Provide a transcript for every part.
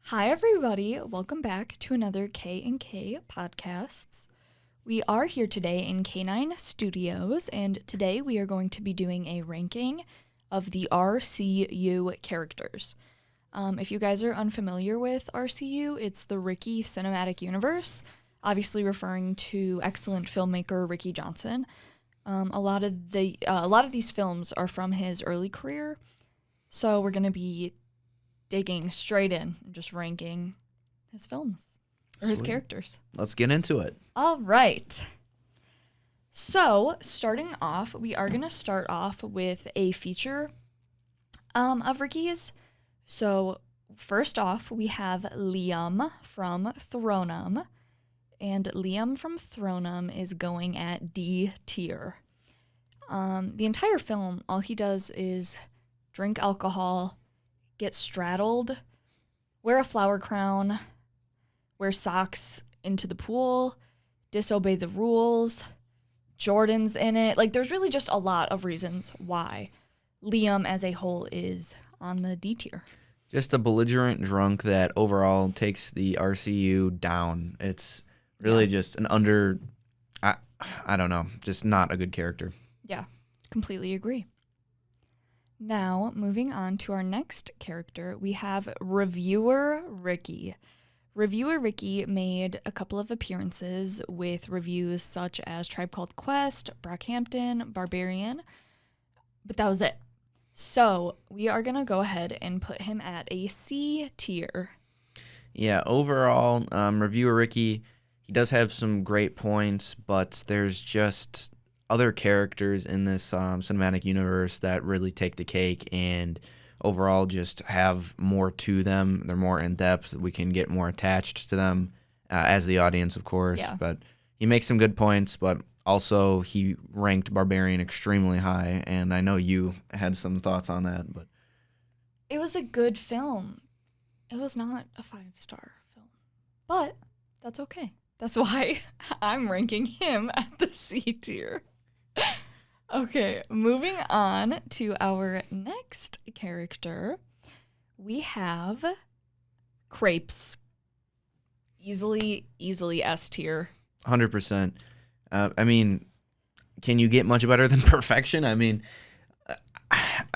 Hi, everybody. Welcome back to another K&K podcasts. We are here today in K9 Studios, and today we are going to be doing a ranking of the RCU characters. If you guys are unfamiliar with RCU, it's the Ricky Cinematic Universe, obviously referring to excellent filmmaker Ricky Johnson. A lot of these films are from his early career, so we're going to be digging straight in and just ranking his films or his characters. Let's get into it. All right. So, starting off, we are going to start off with a feature of Ricky's. So, first off, we have Liam from Thronum. And Liam from Thronum is going at D tier. The entire film, all he does is drink alcohol, get straddled, wear a flower crown, wear socks into the pool, disobey the rules, Jordan's in it. Like, there's really just a lot of reasons why Liam as a whole is on the D tier. Just a belligerent drunk that overall takes the RCU down. It's really just an I don't know, just not a good character. Yeah, completely agree. Now, moving on to our next character, we have Reviewer Ricky. Reviewer Ricky made a couple of appearances with reviews such as Tribe Called Quest, Brockhampton, Barbarian, but that was it. So, we are going to go ahead and put him at a C tier. Yeah, overall, Reviewer Ricky, he does have some great points, but there's just other characters in this cinematic universe that really take the cake and overall just have more to them. They're more in depth. We can get more attached to them as the audience, of course. Yeah. But he makes some good points, but also he ranked Barbarian extremely high, and I know you had some thoughts on that. But it was a good film. It was not a 5-star film, but that's okay. That's why I'm ranking him at the C tier. Okay, moving on to our next character, we have Crepes. Easily S tier. 100%. I mean, can you get much better than perfection? I mean,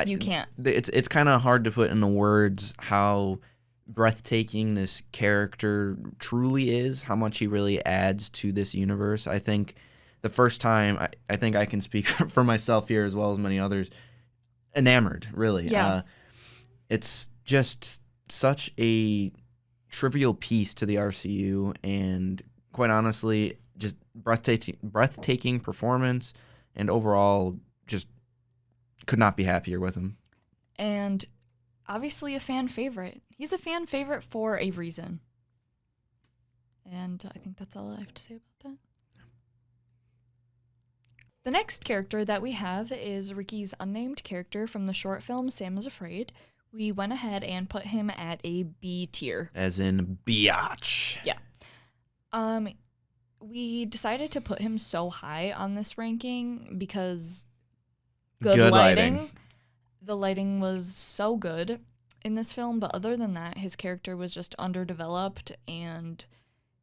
You can't. It's kind of hard to put into words how breathtaking this character truly is, how much he really adds to this universe. I think the first time, I think I can speak for myself here as well as many others, enamored, really. Yeah. It's just such a trivial piece to the RCU, and quite honestly, just breathtaking performance, and overall, just could not be happier with him. And obviously a fan favorite. He's a fan favorite for a reason. And I think that's all I have to say about that. The next character that we have is Ricky's unnamed character from the short film Sam is Afraid. We went ahead and put him at a B tier. As in biatch. Yeah. We decided to put him so high on this ranking because good lighting. The lighting was so good in this film, but other than that, his character was just underdeveloped and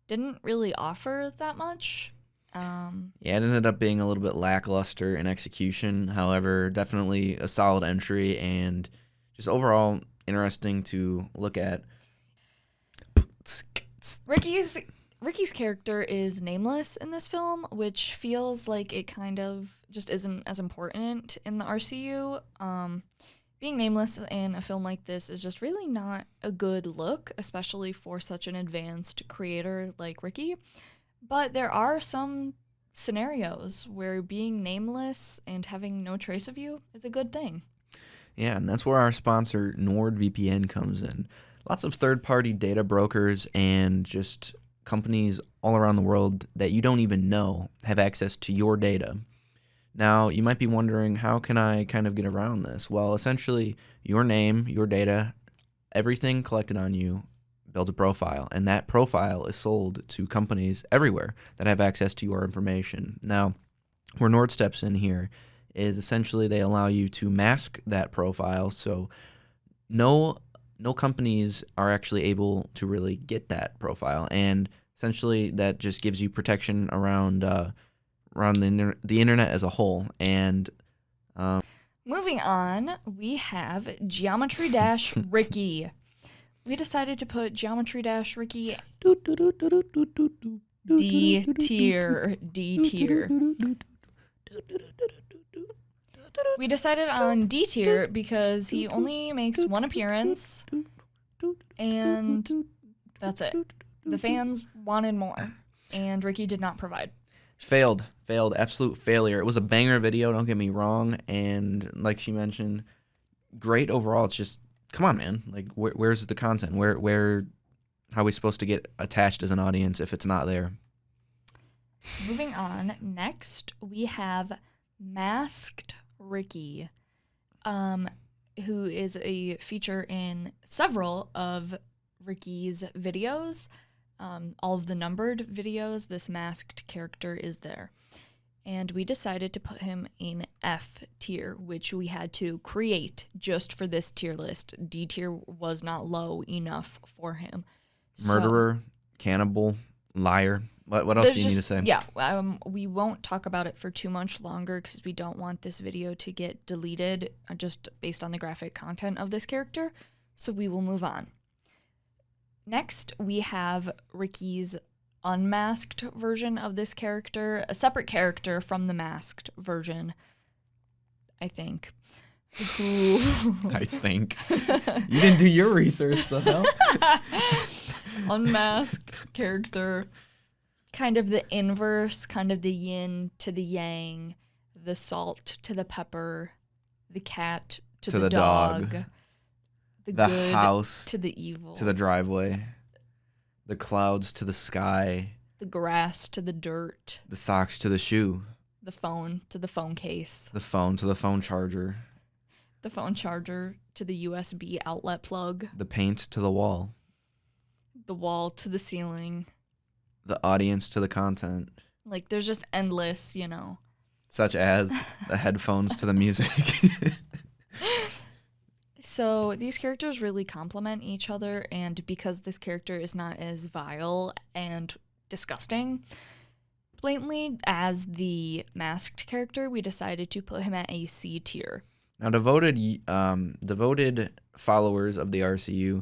didn't really offer that much. Yeah, it ended up being a little bit lackluster in execution. However, definitely a solid entry and just overall interesting to look at. Ricky's character is nameless in this film, which feels like it kind of just isn't as important in the RCU. Being nameless in a film like this is just really not a good look, especially for such an advanced creator like Ricky. But there are some scenarios where being nameless and having no trace of you is a good thing. Yeah, and that's where our sponsor NordVPN comes in. Lots of third-party data brokers and just companies all around the world that you don't even know have access to your data. Now, you might be wondering, how can I kind of get around this? Well, essentially, your name, your data, everything collected on you builds a profile, and that profile is sold to companies everywhere that have access to your information. Now, where Nord steps in here is essentially they allow you to mask that profile, so no no companies are actually able to really get that profile, and essentially that just gives you protection around the internet as a whole. And Moving on, we have Geometry Dash Ricky. We decided to put Geometry Dash Ricky D tier. We decided on D tier because he only makes one appearance, and that's it. The fans wanted more, and Ricky did not provide. failed, absolute failure. It was a banger video, don't get me wrong, and like she mentioned, great overall. It's just, come on, man. Like, where's the content? How are we supposed to get attached as an audience if it's not there? Moving on, next we have Masked Ricky, who is a feature in several of Ricky's videos. All of the numbered videos, this masked character is there. And we decided to put him in F tier, which we had to create just for this tier list. D tier was not low enough for him. Murderer, cannibal, liar. What else do you need to say? Yeah, we won't talk about it for too much longer because we don't want this video to get deleted just based on the graphic content of this character. So we will move on. Next, we have Ricky's unmasked version of this character, a separate character from the masked version, I think. I think. You didn't do your research, the hell? Unmasked character. Kind of the inverse, kind of the yin to the yang, the salt to the pepper, the cat to the dog, the good house to the evil, to the driveway, the clouds to the sky, the grass to the dirt, the socks to the shoe, the phone to the phone case, the phone to the phone charger, the phone charger to the USB outlet plug, the paint to the wall to the ceiling, the audience to the content. Like, there's just endless, Such as the headphones to the music. So these characters really complement each other, and because this character is not as vile and disgusting blatantly as the masked character, we decided to put him at a C tier. Now, devoted followers of the RCU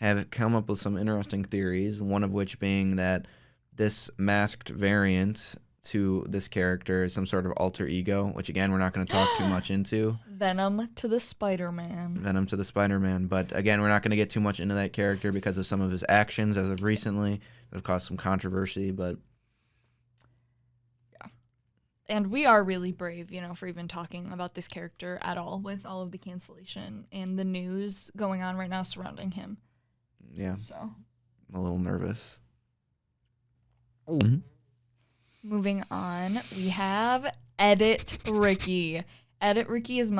have come up with some interesting theories, one of which being that this masked variant to this character is some sort of alter ego, which, again, we're not going to talk too much into. Venom to the Spider-Man. But, again, we're not going to get too much into that character because of some of his actions as of recently that have caused some controversy, but... Yeah. And we are really brave, for even talking about this character at all with all of the cancellation and the news going on right now surrounding him. Yeah. So. I'm a little nervous. Mm-hmm. Moving on, we have Edit Ricky. Edit Ricky is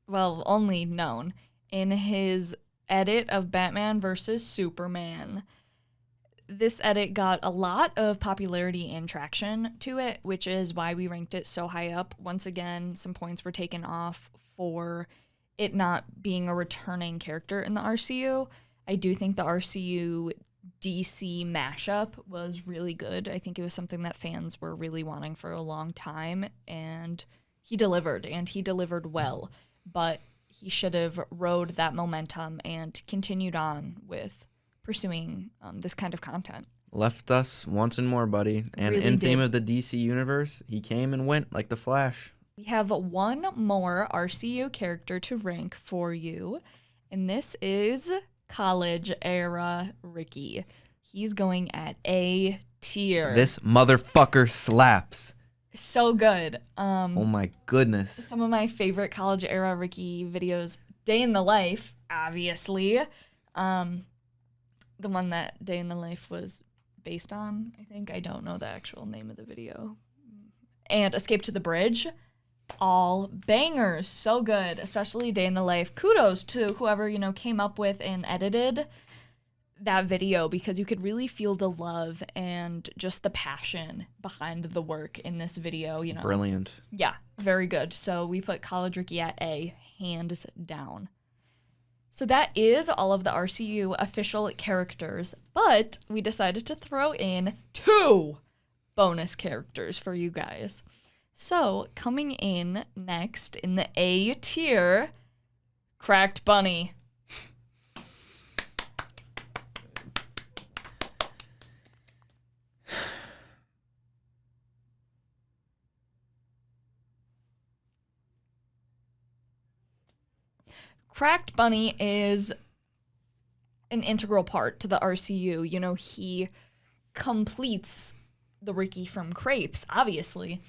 only known in his edit of Batman versus Superman. This edit got a lot of popularity and traction to it, which is why we ranked it so high up. Once again, some points were taken off for it not being a returning character in the RCU. I do think the RCU DC mashup was really good. I think it was something that fans were really wanting for a long time, and he delivered well, but he should have rode that momentum and continued on with pursuing this kind of content. Left us wanting more, buddy. And really in theme of the DC universe, he came and went like the Flash. We have one more RCU character to rank for you, and this is college era Ricky. He's going at A tier. This motherfucker slaps. So good. Oh my goodness. Some of my favorite college era Ricky videos, Day in the Life, obviously. The one that Day in the Life was based on, I think. I don't know the actual name of the video. And Escape to the Bridge. All bangers. So good. Especially Day in the Life. Kudos to whoever, came up with and edited that video, because you could really feel the love and just the passion behind the work in this video, Brilliant. Yeah, very good. So we put College Ricky at A, hands down. So that is all of the RCU official characters, but we decided to throw in 2 bonus characters for you guys. So coming in next in the A tier, Cracked Bunny. Cracked Bunny is an integral part to the RCU. You know, he completes the Ricky from Crepes, obviously.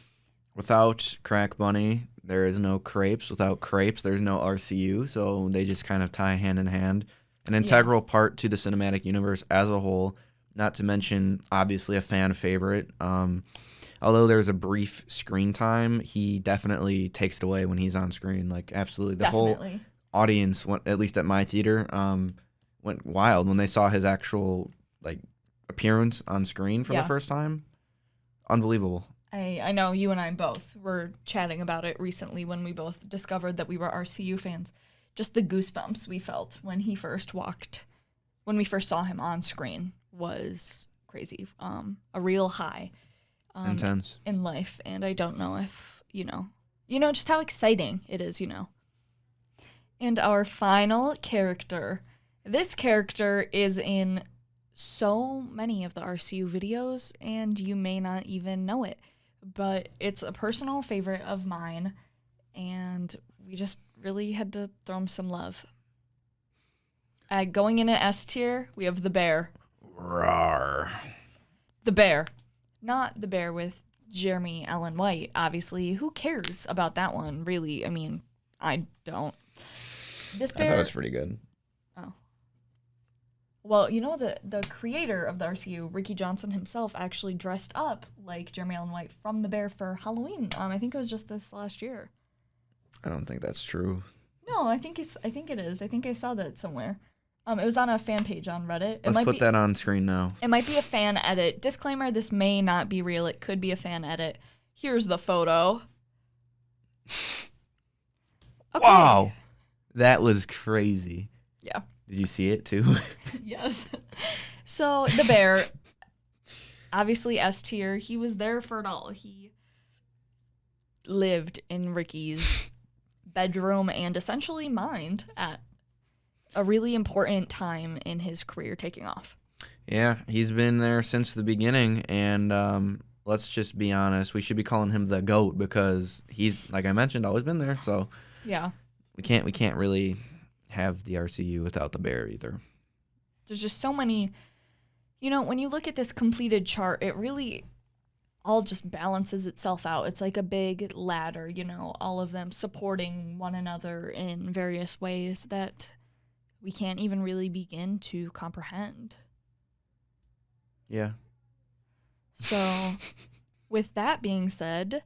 Without Crack Bunny, there is no Crepes. Without Crepes, there's no RCU. So they just kind of tie hand in hand. An integral part to the cinematic universe as a whole. Not to mention, obviously, a fan favorite. Although there's a brief screen time, he definitely takes it away when he's on screen. Like, absolutely. The whole audience, at least at my theater, went wild when they saw his actual like appearance on screen for the first time. Unbelievable. I know you and I both were chatting about it recently when we both discovered that we were RCU fans. Just the goosebumps we felt when we first saw him on screen was crazy. A real high. Intense. In life. And I don't know if, you know just how exciting it is, And our final character. This character is in so many of the RCU videos, and you may not even know it. But it's a personal favorite of mine, and we just really had to throw him some love. Going in at S tier, we have the bear. Rawr. The bear. Not the bear with Jeremy Allen White, obviously. Who cares about that one, really? I mean, I don't. This bear, I thought it was pretty good. Oh. Well, the creator of the RCU, Ricky Johnson himself, actually dressed up like Jeremy Allen White from the bear for Halloween. I think it was just this last year. I don't think that's true. No, I think it is. I think I saw that somewhere. It was on a fan page on Reddit. Let's put that on screen now. It might be a fan edit. Disclaimer, this may not be real. It could be a fan edit. Here's the photo. Okay. Wow. That was crazy. Yeah. Did you see it too? Yes. So the bear, obviously S tier, he was there for it all. He lived in Ricky's bedroom and essentially mined at a really important time in his career taking off. Yeah, he's been there since the beginning, and let's just be honest, we should be calling him the GOAT because he's, like I mentioned, always been there. So yeah, we can't really have the RCU without the bear either. There's just so many, when you look at this completed chart, it really all just balances itself out. It's like a big ladder, all of them supporting one another in various ways that we can't even really begin to comprehend. Yeah. So, with that being said,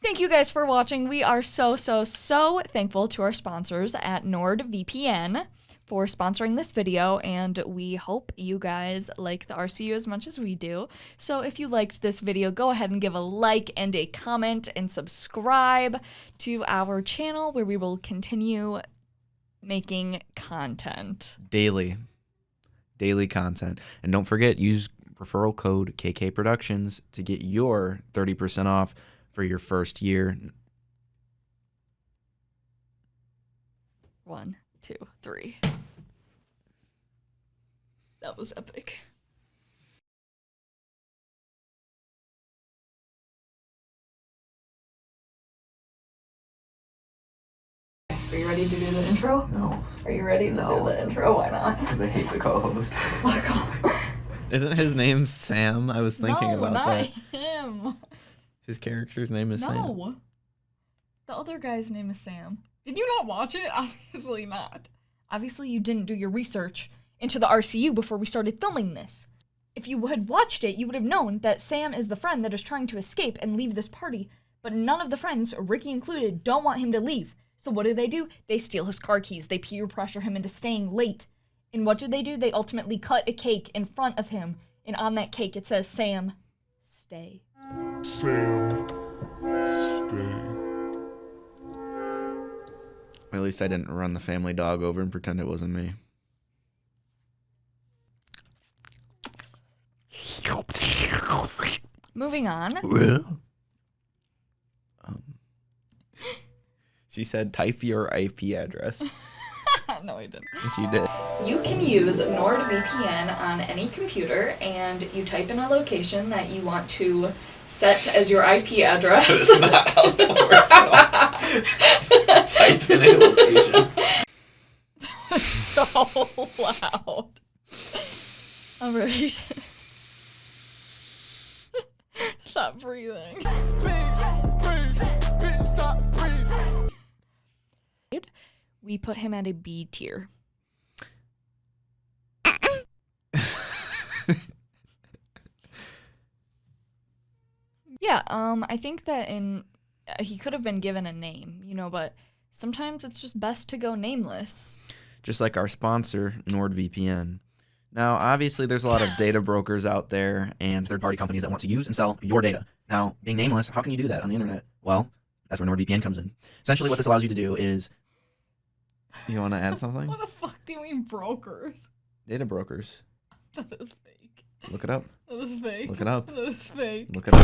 thank you guys for watching. We are so thankful to our sponsors at NordVPN for sponsoring this video, and we hope you guys like the RCU as much as we do. So if you liked this video, go ahead and give a like and a comment and subscribe to our channel where we will continue making content. Daily content. And don't forget, use referral code KK Productions to get your 30% off for your first year. 1, 2, 3. That was epic. Are you ready to do the intro? No. Are you ready to do the intro? Why not? Because I hate the co-host. Fuck off. Isn't his name Sam? I was thinking about not that. Him. His character's name is Sam. No. The other guy's name is Sam. Did you not watch it? Obviously not. Obviously you didn't do your research into the RCU before we started filming this. If you had watched it, you would have known that Sam is the friend that is trying to escape and leave this party, but none of the friends, Ricky included, don't want him to leave. So what do? They steal his car keys. They peer pressure him into staying late. And what do? They ultimately cut a cake in front of him, and on that cake it says, Sam, stay. Sam, stay. At least I didn't run the family dog over and pretend it wasn't me. Moving on. She said, type your IP address. No, I didn't. Yes, you did. You can use NordVPN on any computer, and you type in a location that you want to set as your IP address. That's not how that works at all. Type in a location. So loud. All right. Stop breathing. Breathe, stop breathing. We put him at a B tier. Yeah, I think that he could have been given a name, but sometimes it's just best to go nameless. Just like our sponsor, NordVPN. Now, obviously, there's a lot of data brokers out there and third-party companies that want to use and sell your data. Now, being nameless, how can you do that on the internet? Well, that's where NordVPN comes in. Essentially, what this allows you to do is... You want to add something? What the fuck do you mean brokers? Data brokers. That is fake. Look it up. That is fake. Look it up. That is fake. Look it up.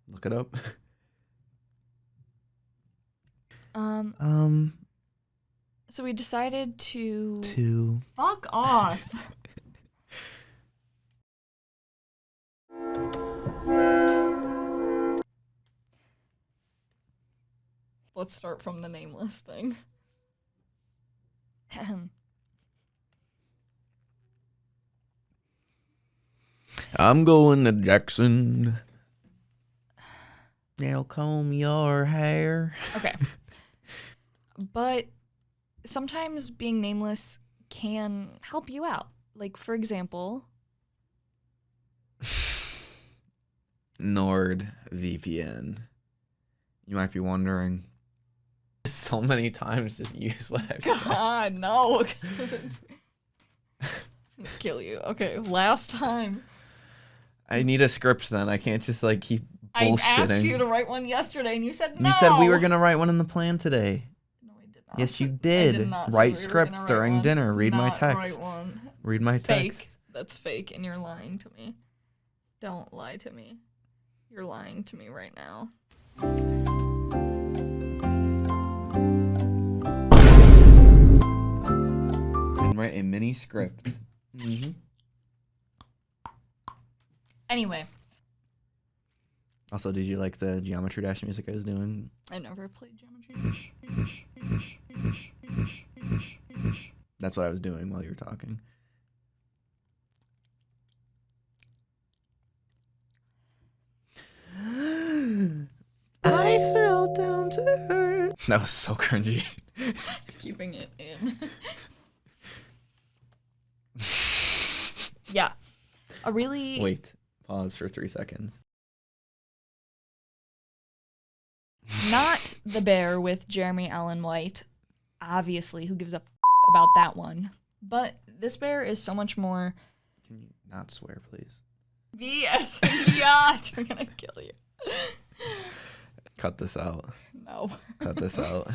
Look it up. So we decided to... Fuck off. Let's start from the nameless thing. I'm going to Jackson. Now comb your hair. Okay. But sometimes being nameless can help you out. Like, for example... NordVPN. You might be wondering. So many times just use what I've said. God, no. Kill you. Okay, last time. I need a script then. I can't just keep bullshitting. I asked you to write one yesterday and you said no. You said we were going to write one in the plan today. No, I did not. Yes, you did. I did not Write say we were gonna scripts write during one. dinner. Read my Not text. Write one. Read my Fake. text. That's fake and you're lying to me. Don't lie to me. You're lying to me right now. And write a mini script. Mm-hmm. Anyway. Also, did you like the Geometry Dash music I was doing? I never played Geometry Dash. That's what I was doing while you were talking. I fell down to earth. That was so cringy. Keeping it in. Yeah. A really... Wait. Pause for 3 seconds. Not the bear with Jeremy Allen White. Obviously, who gives a about that one? But this bear is so much more... Can you not swear, please? Yes, yacht. We're gonna kill you. Cut this out. No. Cut this out.